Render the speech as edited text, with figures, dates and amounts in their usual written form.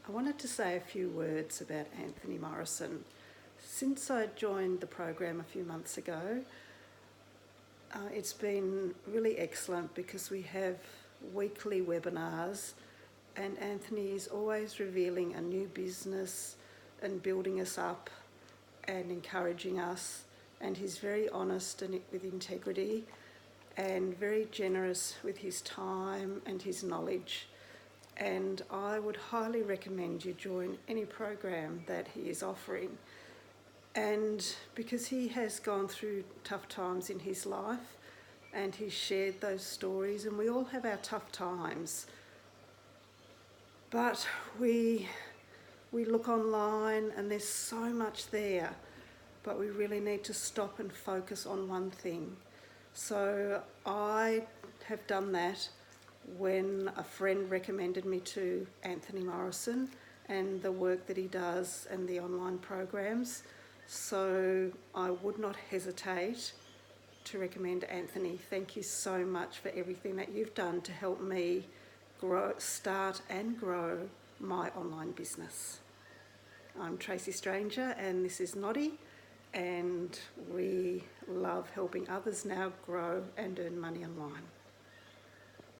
I wanted to say a few words about Anthony Morrison. Since I joined the program a few months ago, it's been really excellent because we have weekly webinars and Anthony is always revealing a new business and building us up and encouraging us, and he's very honest and with integrity and very generous with his time and his knowledge. And I would highly recommend you join any program that he is offering. And because he has gone through tough times in his life and he's shared those stories, and we all have our tough times, but we look online and there's so much there, but we really need to stop and focus on one thing. So I have done that when a friend recommended me to Anthony Morrison and the work that he does and the online programs. So I would not hesitate to recommend Anthony. Thank you so much for everything that you've done to help me start and grow my online business. I'm Tracey Stranger and this is Noddy, and we love helping others now grow and earn money online.